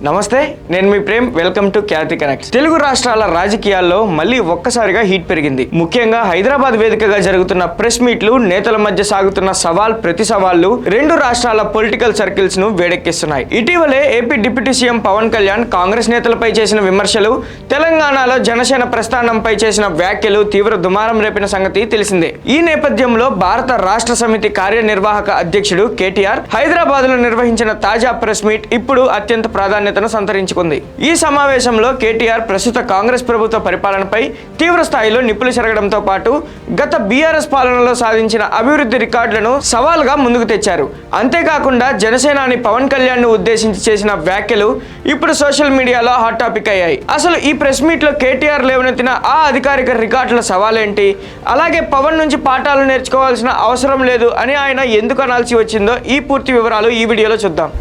నమస్తే, నేను మీ Prem. Welcome to Khyathi connects. Telugu రాష్ట్రాల రాజకీయాల్లో మళ్ళీ ఒక్కసారిగా హీట్ పెరిగింది. ముఖ్యంగా హైదరాబాద్ వేదికగా జరుగుతున్న ప్రెస్ మీట్లు, నేతల మధ్య సాగుతున్న సవాల్ ప్రతి సవాళ్లు రెండు రాష్ట్రాల పొలిటికల్ సర్కిల్స్ ను వేడెక్కిస్తున్నాయి. ఇటీవలే AP deputy CM Pawan Kalyan Congress నేతలపై చేసిన విమర్శలు, తెలంగాణలో జనసేన ప్రస్థానంపై చేసిన వ్యాఖ్యలు తీవ్ర దుమారం రేపిన సంగతి తెలిసిందే. ఈ నేపథ్యంలో భారత రాష్ట్ర సమితి కార్యనిర్వాహక అధ్యక్షుడు కేటీఆర్ హైదరాబాద్ లో నిర్వహించిన తాజా ప్రెస్ మీట్ ఇప్పుడు అత్యంత ప్రాధాన్యతను సంతరించుకుంది. ఈ సమావేశంలో కేటీఆర్ ప్రస్తుత కాంగ్రెస్ ప్రభుత్వ పరిపాలనపై తీవ్ర స్థాయిలో నిప్పులు చెరగడంతో పాటు గత బీఆర్ఎస్ పాలనలో సాధించిన అభివృద్ధి రికార్డులను సవాల్గా ముందుకు తెచ్చారు. అంతేకాకుండా జనసేనాని పవన్ కళ్యాణ్ ను ఉద్దేశించి చేసిన వ్యాఖ్యలు ఇప్పుడు సోషల్ మీడియాలో హాట్ టాపిక్ అయ్యాయి. అసలు ఈ ప్రెస్ మీట్ లో కేటీఆర్ లేవనెత్తిన ఆ అధికారిక రికార్డుల సవాలేంటి, అలాగే పవన్ నుంచి పాఠాలు నేర్చుకోవాల్సిన అవసరం లేదు అని ఆయన ఎందుకు అనాల్సి వచ్చిందో ఈ పూర్తి వివరాలు ఈ వీడియోలో చూద్దాం.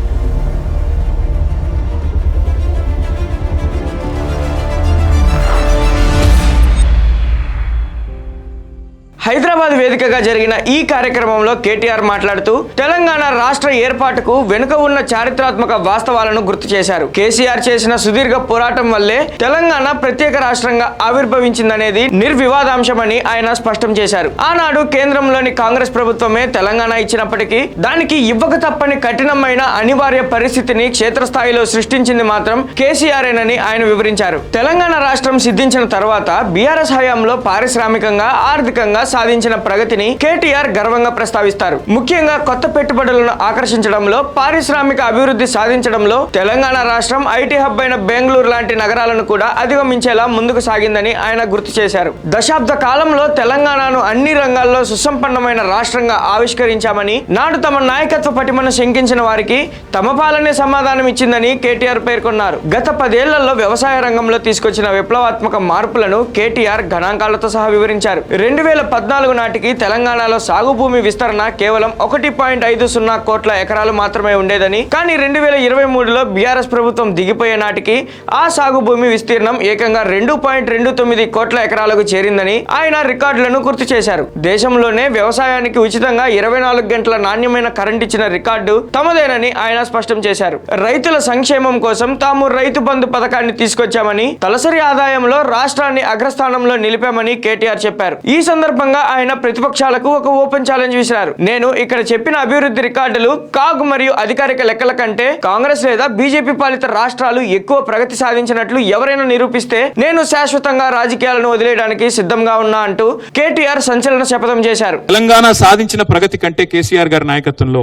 హైదరాబాద్ వేదికగా జరిగిన ఈ కార్యక్రమంలో కేటీఆర్ మాట్లాడుతూ తెలంగాణ రాష్ట్ర ఏర్పాటుకు వెనుక ఉన్న చారిత్రాత్మక వాస్తవాలను గుర్తు చేశారు. కేసీఆర్ చేసిన సుదీర్ఘ పోరాటం వల్లే తెలంగాణ ప్రత్యేక రాష్ట్రంగా ఆవిర్భవించిందనేది నిర్వివాదాంశమని ఆయన స్పష్టం చేశారు. ఆనాడు కేంద్రంలోని కాంగ్రెస్ ప్రభుత్వమే తెలంగాణ ఇచ్చినప్పటికీ దానికి ఇవ్వక తప్పని కఠినమైన అనివార్య పరిస్థితిని క్షేత్రస్థాయిలో సృష్టించింది మాత్రం కేసీఆర్ఏనని ఆయన వివరించారు. తెలంగాణ రాష్ట్రం సిద్ధించిన తర్వాత బీఆర్ఎస్ హయాంలో పారిశ్రామికంగా, ఆర్థికంగా సాధించిన ప్రగతిని కేటీఆర్ గర్వంగా ప్రస్తావిస్తారు. ముఖ్యంగా కొత్త పెట్టుబడులను ఆకర్షించడంలో, పారిశ్రామిక అభివృద్ధి సాధించడంలో తెలంగాణ రాష్ట్రం ఐటీ హబ్ అయిన బెంగళూరు లాంటి నగరాలను కూడా అధిగమించేలా ముందుకు సాగిందని ఆయన గుర్తు చేశారు. దశాబ్ద కాలంలో తెలంగాణను అన్ని రంగాల్లో సుసంపన్నమైన రాష్ట్రంగా ఆవిష్కరించామని, నాడు తమ నాయకత్వ పటిమను శంకించిన వారికి తమ పాలనే సమాధానం ఇచ్చిందని కేటీఆర్ పేర్కొన్నారు. గత 10 ఏళ్లలో వ్యవసాయ రంగంలో తీసుకొచ్చిన విప్లవాత్మక మార్పులను కేటీఆర్ గణాంకాలతో సహా వివరించారు. 2014 నాటికి తెలంగాణలో సాగు భూమి విస్తరణ కేవలం 1.50 కోట్ల ఎకరాలు మాత్రమే ఉండేదని, కానీ 2023లో బీఆర్ఎస్ ప్రభుత్వం దిగిపోయే నాటికి ఆ సాగు భూమి విస్తీర్ణం ఏకంగా 2.29 కోట్ల ఎకరాలకు చేరిందని ఆయన రికార్డులను గుర్తు చేశారు. దేశంలోనే వ్యవసాయానికి ఉచితంగా 24 గంటల నాణ్యమైన కరెంట్ ఇచ్చిన రికార్డు తమదేనని ఆయన స్పష్టం చేశారు. రైతుల సంక్షేమం కోసం తాము రైతు బంధు పథకాన్ని తీసుకొచ్చామని, తలసరి ఆదాయంలో రాష్ట్రాన్ని అగ్రస్థానంలో నిలిపామని కేటీఆర్ చెప్పారు. ఈ సందర్భంగా ఆయన ప్రతిపక్షాలకు ఒక ఓపెన్ ఛాలెంజ్ విసిరారు. నేను ఇక్కడ చెప్పిన అభివృద్ధి రికార్డులు కాగ్ మరియు అధికారిక లెక్కల కంటే కాంగ్రెస్ లేదా బీజేపీ పాలిత రాష్ట్రాలు ఎక్కువ ప్రగతి సాధించినట్లు ఎవరైనా నిరూపిస్తే నేను శాశ్వతంగా రాజకీయాలను వదిలేయడానికి సిద్ధంగా ఉన్నా అంటూ కేటీఆర్ సంచలన శపథం చేశారు. తెలంగాణ సాధించిన ప్రగతి కంటే కేసీఆర్ గారి నాయకత్వంలో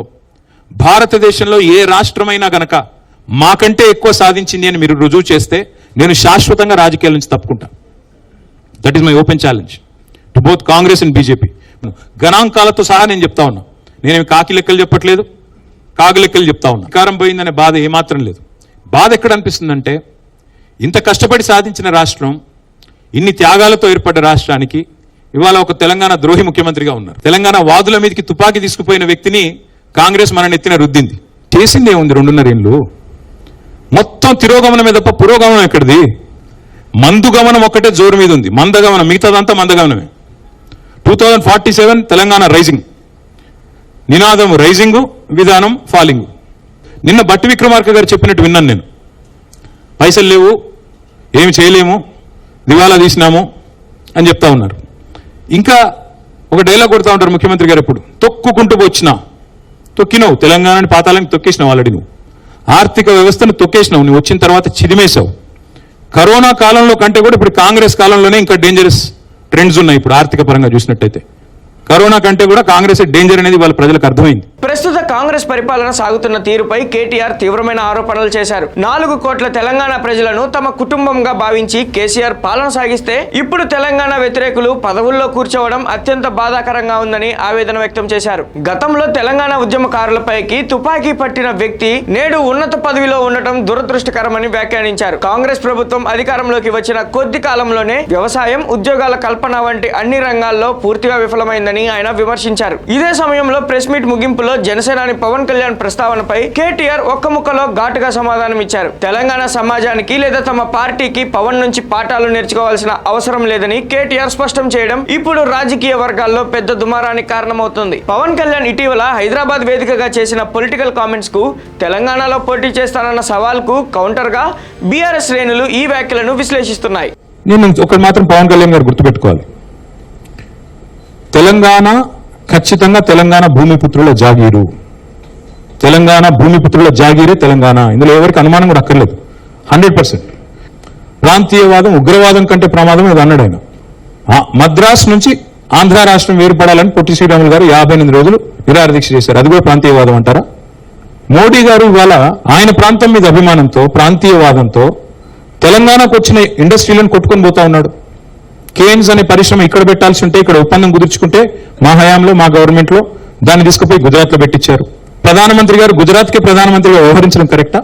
భారతదేశంలో ఏ రాష్ట్రమైనా గనక మాకంటే ఎక్కువ సాధించింది అని మీరు రుజువు చేస్తే నేను శాశ్వతంగా రాజకీయాల నుంచి తప్పుకుంటా. That is my open challenge to both Congress and BJP. గణాంకాలతో సహా నేను చెప్తా ఉన్నా. నేనేమి కాకి లెక్కలు చెప్పట్లేదు, కాగు లెక్కలు చెప్తా ఉన్నా. అధికారం పోయిందనే బాధ ఏమాత్రం లేదు. బాధ ఎక్కడ అనిపిస్తుందంటే, ఇంత కష్టపడి సాధించిన రాష్ట్రం, ఇన్ని త్యాగాలతో ఏర్పడ్డ రాష్ట్రానికి ఇవాళ ఒక తెలంగాణ ద్రోహి ముఖ్యమంత్రిగా ఉన్నారు. తెలంగాణ వాదుల మీదకి తుపాకీ తీసుకుపోయిన వ్యక్తిని కాంగ్రెస్ మన నెత్తిన రుద్దింది. చేసిందే ఉంది 2.5 ఏళ్ళు. మొత్తం తిరోగమనమే తప్ప పురోగమనం ఎక్కడిది? మందు గమనం ఒక్కటే జోరు మీద ఉంది, మందగమనం మిగతాదంతా మందగమనమే. 2047 తెలంగాణ రైజింగ్, నినాదం రైజింగ్, విధానం ఫాలింగ్. నిన్న బట్టి విక్రమార్క గారు చెప్పినట్టు విన్నాను నేను. పైసలు లేవు, ఏమి చేయలేము, దివాలా తీసినాము అని చెప్తా ఉన్నారు. ఇంకా ఒక డైలాగ్ కొడతా ఉంటారు ముఖ్యమంత్రి గారు ఎప్పుడు, తొక్కుకుంటూ వచ్చినా. తొక్కినావు, తెలంగాణని పాతాలని తొక్కేసినావు. ఆల్రెడీ నువ్వు ఆర్థిక వ్యవస్థను తొక్కేసినావు. నువ్వు వచ్చిన తర్వాత చిదిమేశావు. కరోనా కాలంలో కంటే కూడా ఇప్పుడు కాంగ్రెస్ కాలంలోనే ఇంకా డేంజరస్ ట్రెండ్స్ ఉన్నాయి. ఇప్పుడు ఆర్థిక పరంగా చూసినట్టయితే కరోనా కంటే కూడా కాంగ్రెస్ డేంజర్ అనేది వాళ్ళ ప్రజలకు అర్థమైంది. ప్రస్తుత కాంగ్రెస్ పరిపాలన సాగుతున్న తీరుపై కేటీఆర్ తీవ్రమైన ఆరోపణలు చేశారు. 4 కోట్ల తెలంగాణ ప్రజలను తమ కుటుంబంగా భావించి కేసీఆర్ పాలన సాగిస్తే ఇప్పుడు తెలంగాణ వ్యతిరేకులు పదవుల్లో కూర్చోవడం అత్యంత బాధాకరంగా ఉందని ఆవేదన వ్యక్తం చేశారు. గతంలో తెలంగాణ ఉద్యమకారులపైకి తుపాకీ పట్టిన వ్యక్తి నేడు ఉన్నత పదవిలో ఉండటం దురదృష్టకరమని వ్యాఖ్యానించారు. కాంగ్రెస్ ప్రభుత్వం అధికారంలోకి వచ్చిన కొద్ది కాలంలోనే వ్యవసాయం, ఉద్యోగాల కల్పన వంటి అన్ని రంగాల్లో పూర్తిగా విఫలమైందని ఆయన విమర్శించారు. ఇదే సమయంలో ప్రెస్ మీట్ ముగింపులో కార్యక్రమంలో జనసేనాని పవన్ కళ్యాణ్ ప్రస్తావనపై కేటీఆర్ ఒక్క ముక్కలో ఘాటుగా సమాధానం ఇచ్చారు. తెలంగాణ సమాజానికి లేదా తమ పార్టీకి పవన్ నుంచి పాఠాలు నేర్చుకోవాల్సిన అవసరం లేదని కేటీఆర్ స్పష్టం చేయడం ఇప్పుడు రాజకీయ వర్గాల్లో పెద్ద దుమారానికి కారణమవుతుంది. పవన్ కళ్యాణ్ ఇటీవల హైదరాబాద్ వేదికగా చేసిన పొలిటికల్ కామెంట్స్ కు తెలంగాణలో పోటీ చేస్తానన్న సవాల్ కు కౌంటర్ గా బీఆర్ఎస్ శ్రేణులు ఈ వ్యాఖ్యలను విశ్లేషిస్తున్నాయి. నేను ఒకటి మాత్రం పవన్ కళ్యాణ్ గారు గుర్తుపెట్టుకోవాలి, తెలంగాణ ఖచ్చితంగా తెలంగాణ భూమిపుత్రుల జాగీరు, తెలంగాణ భూమిపుత్రుల జాగీరే తెలంగాణ. ఇందులో ఎవరికి అనుమానం కూడా అక్కర్లేదు. 100%. ప్రాంతీయవాదం ఉగ్రవాదం కంటే ప్రమాదం ఇది అన్నాడు ఆయన. మద్రాసు నుంచి ఆంధ్ర రాష్ట్రం వేరుపడాలని పొట్టి శ్రీరాములు గారు 58 రోజులు నిరాహారదీక్ష చేశారు. అది కూడా ప్రాంతీయవాదం అంటారా? మోడీ గారు ఇవాళ ఆయన ప్రాంతం మీద అభిమానంతో ప్రాంతీయవాదంతో తెలంగాణకు వచ్చిన ఇండస్ట్రీలను కొట్టుకొని పోతా ఉన్నాడు. కేన్స్ అనే పరిశ్రమ ఇక్కడ పెట్టాల్సి ఉంటే ఇక్కడ ఒప్పందం కుదుర్చుకుంటే మా హయాంలో మా గవర్నమెంట్లో దాన్ని తీసుకుపోయి గుజరాత్లో పెట్టించారు. ప్రధానమంత్రి గారు గుజరాత్కే ప్రధానమంత్రిగా వ్యవహరించడం కరెక్టా?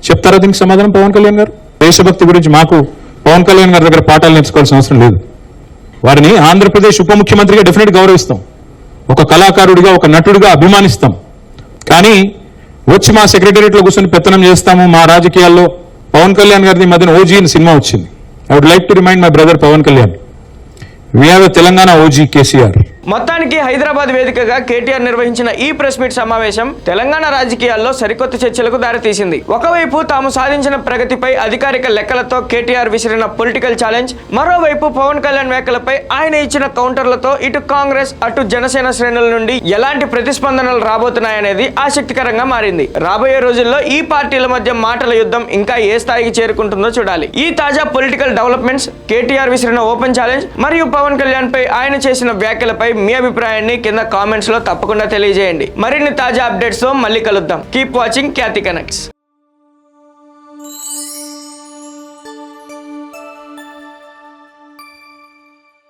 చెప్తారా దీనికి సమాధానం పవన్ కళ్యాణ్ గారు? దేశభక్తి గురించి మాకు పవన్ కళ్యాణ్ గారి దగ్గర పాఠాలు నేర్చుకోవాల్సిన అవసరం లేదు. వారిని ఆంధ్రప్రదేశ్ ఉప ముఖ్యమంత్రిగా డెఫినెట్ గౌరవిస్తాం, ఒక కళాకారుడిగా ఒక నటుడిగా అభిమానిస్తాం. కానీ వచ్చి మా సెక్రటేరియట్లో కూర్చొని పెత్తనం చేస్తాము మా రాజకీయాల్లో. పవన్ కళ్యాణ్ గారిది మధ్యన ఓజీ అని సినిమా వచ్చింది. I would like to remind my brother Pawan Kalyan, we have a Telangana OG KCR. మొత్తానికి హైదరాబాద్ వేదికగా కేటీఆర్ నిర్వహించిన ఈ ప్రెస్ మీట్ సమావేశం తెలంగాణ రాజకీయాల్లో సరికొత్త చర్చలకు దారితీసింది. ఒకవైపు తాము సాధించిన ప్రగతిపై అధికారిక లెక్కలతో కేటీఆర్ విసిరిన పొలిటికల్ ఛాలెంజ్, మరోవైపు పవన్ కళ్యాణ్ వ్యాఖ్యలపై ఆయన ఇచ్చిన కౌంటర్లతో ఇటు కాంగ్రెస్ అటు జనసేన శ్రేణుల నుండి ఎలాంటి ప్రతిస్పందనలు రాబోతున్నాయనేది ఆసక్తికరంగా మారింది. రాబోయే రోజుల్లో ఈ పార్టీల మధ్య మాటల యుద్ధం ఇంకా ఏ స్థాయికి చేరుకుంటుందో చూడాలి. ఈ తాజా పొలిటికల్ డెవలప్మెంట్స్, కేటీఆర్ విసిరిన ఓపెన్ ఛాలెంజ్ మరియు పవన్ కళ్యాణ్ పై ఆయన చేసిన వ్యాఖ్యలపై మీ అభిప్రాయాన్ని కింద కామెంట్స్ లో తప్పకుండా తెలియజేయండి. మరిన్ని తాజా అప్డేట్స్ తో మళ్ళీ కలుద్దాం. కీప్ వాచింగ్ ఖ్యాతి కనెక్ట్స్.